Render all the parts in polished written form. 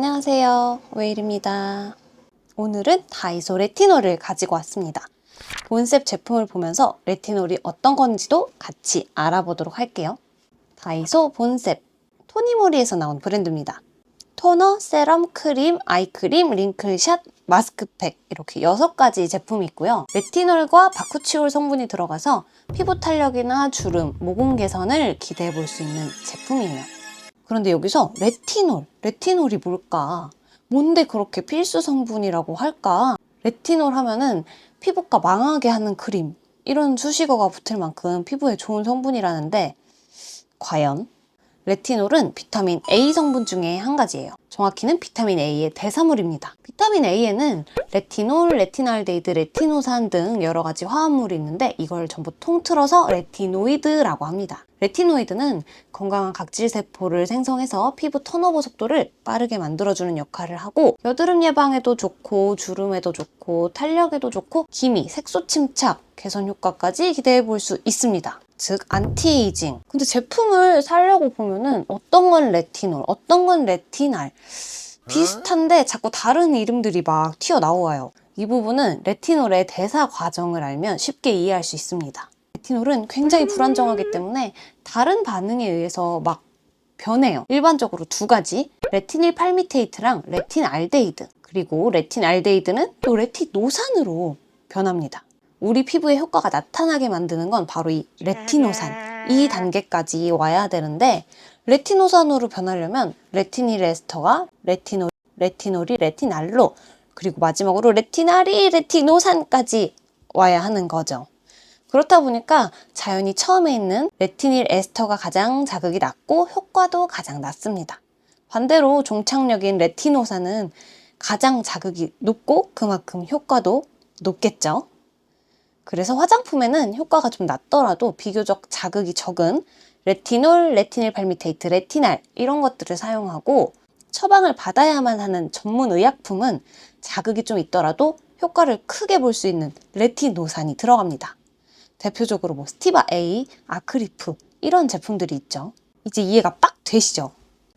안녕하세요, 오일입니다. 오늘은 다이소 레티놀을 가지고 왔습니다. 본셉 제품을 보면서 레티놀이 어떤 건지도 같이 알아보도록 할게요. 다이소 본셉, 토니모리에서 나온 브랜드입니다. 토너, 세럼, 크림, 아이크림, 링클샷, 마스크팩 이렇게 6가지 제품이 있고요. 레티놀과 바쿠치올 성분이 들어가서 피부 탄력이나 주름, 모공 개선을 기대해 볼 수 있는 제품이에요. 그런데 여기서 레티놀이 뭘까? 뭔데 그렇게 필수 성분이라고 할까? 레티놀 하면은 피부과 망하게 하는 크림, 이런 수식어가 붙을 만큼 피부에 좋은 성분이라는데 과연? 레티놀은 비타민 A 성분 중에 한 가지예요. 정확히는 비타민 A의 대사물입니다. 비타민 A에는 레티놀, 레티날데히드, 레티노산 등 여러 가지 화합물이 있는데 이걸 전부 통틀어서 레티노이드라고 합니다. 레티노이드는 건강한 각질세포를 생성해서 피부 턴오버 속도를 빠르게 만들어주는 역할을 하고 여드름 예방에도 좋고 주름에도 좋고 탄력에도 좋고 기미, 색소 침착, 개선 효과까지 기대해 볼 수 있습니다. 즉 안티에이징. 근데 제품을 사려고 보면은 어떤 건 레티놀, 어떤 건 레티날 비슷한데 자꾸 다른 이름들이 막 튀어나와요. 이 부분은 레티놀의 대사 과정을 알면 쉽게 이해할 수 있습니다. 레티놀은 굉장히 불안정하기 때문에 다른 반응에 의해서 막 변해요. 일반적으로 2가지, 레티닐 팔미테이트랑 레틴알데히드. 그리고 레틴알데히드는 또 레티노산으로 변합니다. 우리 피부에 효과가 나타나게 만드는 건 바로 이 레티노산, 이 단계까지 와야 되는데 레티노산으로 변하려면 레티닐 에스터가 레티놀이 레티날로, 그리고 마지막으로 레티날이 레티노산까지 와야 하는 거죠. 그렇다 보니까 자연히 처음에 있는 레티닐 에스터가 가장 자극이 낮고 효과도 가장 낮습니다. 반대로 종착역인 레티노산은 가장 자극이 높고 그만큼 효과도 높겠죠. 그래서 화장품에는 효과가 좀 낮더라도 비교적 자극이 적은 레티놀, 레티닐 팔미테이트, 레티날 이런 것들을 사용하고 처방을 받아야만 하는 전문 의약품은 자극이 좀 있더라도 효과를 크게 볼 수 있는 레티노산이 들어갑니다. 대표적으로 뭐 스티바 A, 아크리프 이런 제품들이 있죠. 이제 이해가 빡 되시죠?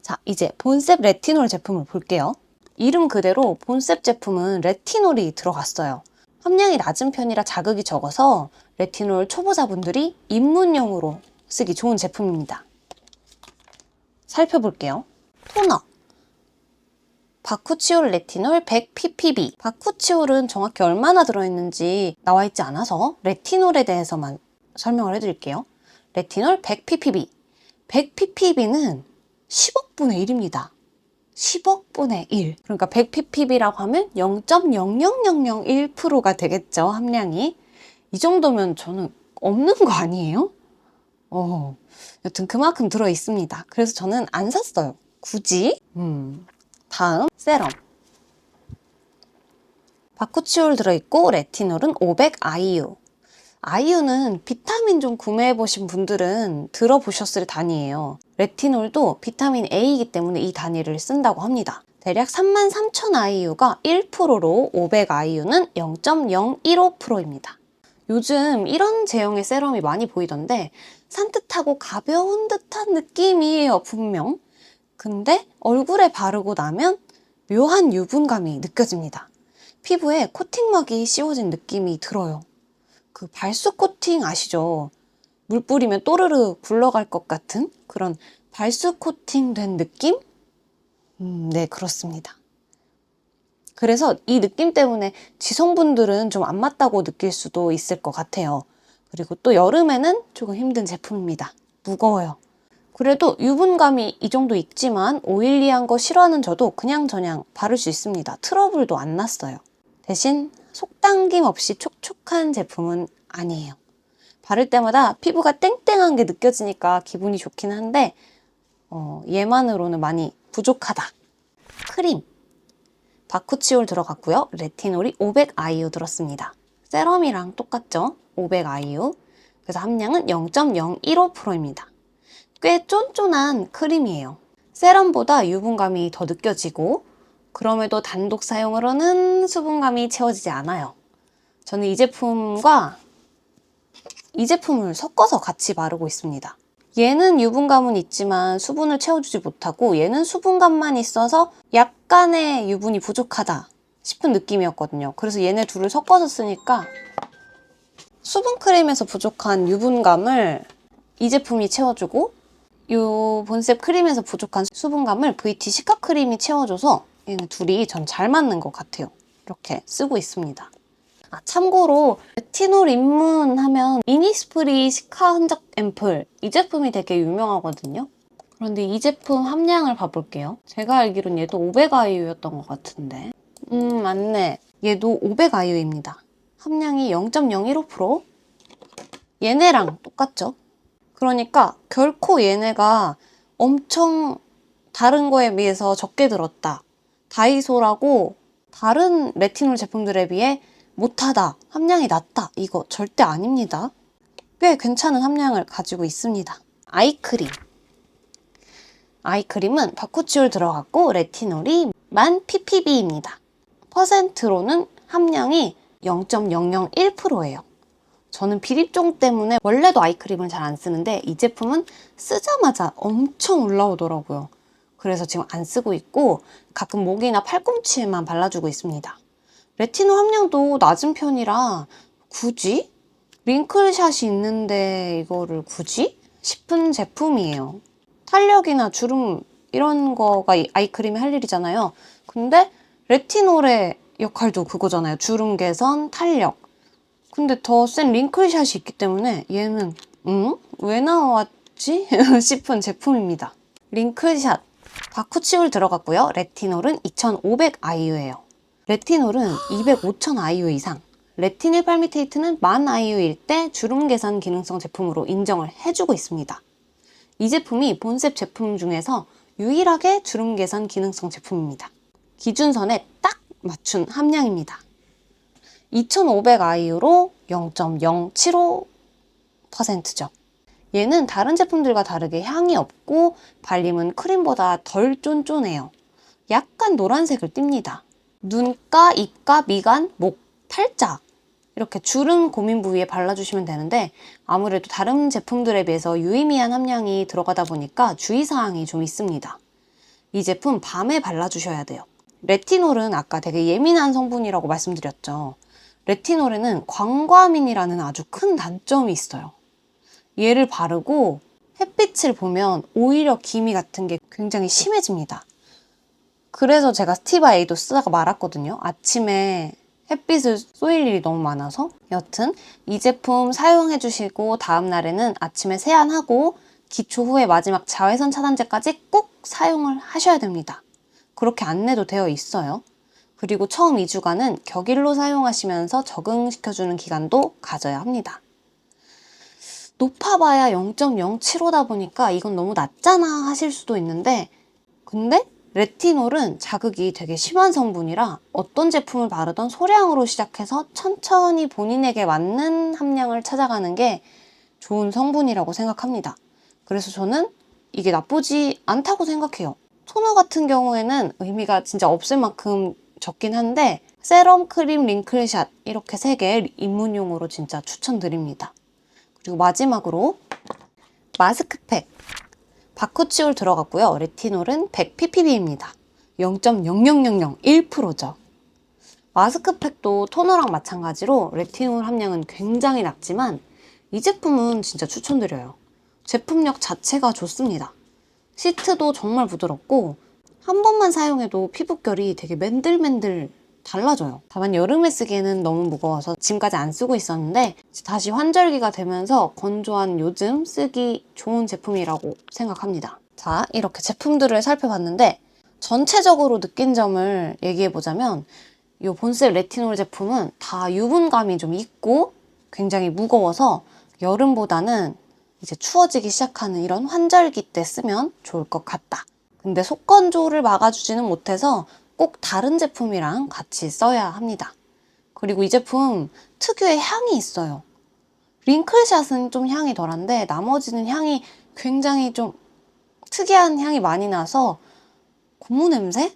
자, 이제 본셉 레티놀 제품을 볼게요. 이름 그대로 본셉 제품은 레티놀이 들어갔어요. 함량이 낮은 편이라 자극이 적어서 레티놀 초보자분들이 입문용으로 쓰기 좋은 제품입니다. 살펴볼게요. 토너 바쿠치올 레티놀 100ppb. 바쿠치올은 정확히 얼마나 들어있는지 나와 있지 않아서 레티놀에 대해서만 설명을 해드릴게요. 레티놀 100ppb. 100ppb는 10억분의 1입니다. 10억분의 1. 그러니까 100ppb라고 하면 0.00001%가 되겠죠, 함량이. 이 정도면 저는 없는 거 아니에요? 여튼 그만큼 들어있습니다. 그래서 저는 안 샀어요. 굳이. 다음, 세럼. 바쿠치올 들어있고 레티놀은 500IU. IU는 비타민 좀 구매해보신 분들은 들어보셨을 단위예요. 레티놀도 비타민 A이기 때문에 이 단위를 쓴다고 합니다. 대략 33,000IU가 1%로 500IU는 0.015%입니다. 요즘 이런 제형의 세럼이 많이 보이던데 산뜻하고 가벼운 듯한 느낌이에요, 분명. 근데 얼굴에 바르고 나면 묘한 유분감이 느껴집니다. 피부에 코팅막이 씌워진 느낌이 들어요. 그 발수 코팅 아시죠? 물 뿌리면 또르르 굴러갈 것 같은 그런 발수 코팅 된 느낌? 네, 그렇습니다. 그래서 이 느낌 때문에 지성분들은 좀 안 맞다고 느낄 수도 있을 것 같아요. 그리고 또 여름에는 조금 힘든 제품입니다. 무거워요. 그래도 유분감이 이 정도 있지만 오일리한 거 싫어하는 저도 그냥저냥 바를 수 있습니다. 트러블도 안 났어요. 대신 속당김 없이 촉촉한 제품은 아니에요. 바를 때마다 피부가 땡땡한 게 느껴지니까 기분이 좋긴 한데 얘만으로는 많이 부족하다. 크림. 바쿠치올 들어갔고요. 레티놀이 500IU 들었습니다. 세럼이랑 똑같죠? 500IU. 그래서 함량은 0.015%입니다. 꽤 쫀쫀한 크림이에요. 세럼보다 유분감이 더 느껴지고 그럼에도 단독 사용으로는 수분감이 채워지지 않아요. 저는 이 제품과 이 제품을 섞어서 같이 바르고 있습니다. 얘는 유분감은 있지만 수분을 채워주지 못하고 얘는 수분감만 있어서 약간의 유분이 부족하다 싶은 느낌이었거든요. 그래서 얘네 둘을 섞어서 쓰니까 수분크림에서 부족한 유분감을 이 제품이 채워주고 이 본셉 크림에서 부족한 수분감을 VT 시카 크림이 채워줘서 얘네 둘이 전 잘 맞는 것 같아요. 이렇게 쓰고 있습니다. 참고로 레티놀 입문하면 이니스프리 시카 흔적 앰플 이 제품이 되게 유명하거든요. 그런데 이 제품 함량을 봐볼게요. 제가 알기론 얘도 500IU였던 것 같은데 맞네. 얘도 500IU입니다. 함량이 0.015%? 얘네랑 똑같죠? 그러니까 결코 얘네가 엄청 다른 거에 비해서 적게 들었다. 다이소라고 다른 레티놀 제품들에 비해 못하다, 함량이 낮다. 이거 절대 아닙니다. 꽤 괜찮은 함량을 가지고 있습니다. 아이크림. 아이크림은 바쿠치올 들어갔고 레티놀이 1000ppb입니다. 퍼센트로는 함량이 0.001%예요. 저는 비립종 때문에 원래도 아이크림을 잘 안 쓰는데 이 제품은 쓰자마자 엄청 올라오더라고요. 그래서 지금 안 쓰고 있고 가끔 목이나 팔꿈치에만 발라주고 있습니다. 레티놀 함량도 낮은 편이라 굳이? 링클샷이 있는데 이거를 굳이? 싶은 제품이에요. 탄력이나 주름 이런 거가 아이크림이 할 일이잖아요. 근데 레티놀의 역할도 그거잖아요. 주름 개선, 탄력. 근데 더 센 링클샷이 있기 때문에 얘는 왜 나왔지? 싶은 제품입니다. 링클샷 바쿠치올 들어갔고요. 레티놀은 2500IU예요. 레티놀은 205,000IU 이상, 레티닐 팔미테이트는 10,000IU일 때 주름 개선 기능성 제품으로 인정을 해주고 있습니다. 이 제품이 본셉 제품 중에서 유일하게 주름 개선 기능성 제품입니다. 기준선에 딱 맞춘 함량입니다. 2500IU로 0.075%죠. 얘는 다른 제품들과 다르게 향이 없고 발림은 크림보다 덜 쫀쫀해요. 약간 노란색을 띱니다. 눈가, 입가, 미간, 목, 팔자 이렇게 주름 고민 부위에 발라주시면 되는데 아무래도 다른 제품들에 비해서 유의미한 함량이 들어가다 보니까 주의사항이 좀 있습니다. 이 제품 밤에 발라주셔야 돼요. 레티놀은 아까 되게 예민한 성분이라고 말씀드렸죠. 레티놀에는 광과민이라는 아주 큰 단점이 있어요. 얘를 바르고 햇빛을 보면 오히려 기미 같은 게 굉장히 심해집니다. 그래서 제가 스티바 A도 쓰다가 말았거든요. 아침에 햇빛을 쏘일 일이 너무 많아서. 여튼 이 제품 사용해주시고 다음 날에는 아침에 세안하고 기초 후에 마지막 자외선 차단제까지 꼭 사용을 하셔야 됩니다. 그렇게 안내도 되어 있어요. 그리고 처음 2주간은 격일로 사용하시면서 적응시켜주는 기간도 가져야 합니다. 높아봐야 0.075다 보니까 이건 너무 낮잖아 하실 수도 있는데 근데 레티놀은 자극이 되게 심한 성분이라 어떤 제품을 바르던 소량으로 시작해서 천천히 본인에게 맞는 함량을 찾아가는 게 좋은 성분이라고 생각합니다. 그래서 저는 이게 나쁘지 않다고 생각해요. 토너 같은 경우에는 의미가 진짜 없을 만큼 적긴 한데 세럼, 크림, 링클샷 이렇게 3개 입문용으로 진짜 추천드립니다. 그리고 마지막으로 마스크팩 바쿠치올 들어갔고요. 레티놀은 100ppb입니다. 0.00001%죠. 마스크팩도 토너랑 마찬가지로 레티놀 함량은 굉장히 낮지만 이 제품은 진짜 추천드려요. 제품력 자체가 좋습니다. 시트도 정말 부드럽고 한 번만 사용해도 피부결이 되게 맨들맨들 달라져요. 다만 여름에 쓰기에는 너무 무거워서 지금까지 안 쓰고 있었는데 다시 환절기가 되면서 건조한 요즘 쓰기 좋은 제품이라고 생각합니다. 자, 이렇게 제품들을 살펴봤는데 전체적으로 느낀 점을 얘기해보자면 이 본셉 레티놀 제품은 다 유분감이 좀 있고 굉장히 무거워서 여름보다는 이제 추워지기 시작하는 이런 환절기 때 쓰면 좋을 것 같다. 근데 속건조를 막아주지는 못해서 꼭 다른 제품이랑 같이 써야 합니다. 그리고 이 제품 특유의 향이 있어요. 링클샷은 좀 향이 덜한데 나머지는 향이 굉장히 좀 특이한 향이 많이 나서 고무 냄새?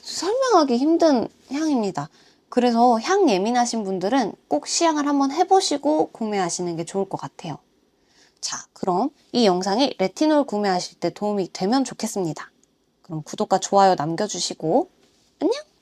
설명하기 힘든 향입니다. 그래서 향 예민하신 분들은 꼭 시향을 한번 해보시고 구매하시는 게 좋을 것 같아요. 자, 그럼 이 영상이 레티놀 구매하실 때 도움이 되면 좋겠습니다. 그럼 구독과 좋아요 남겨주시고 안녕!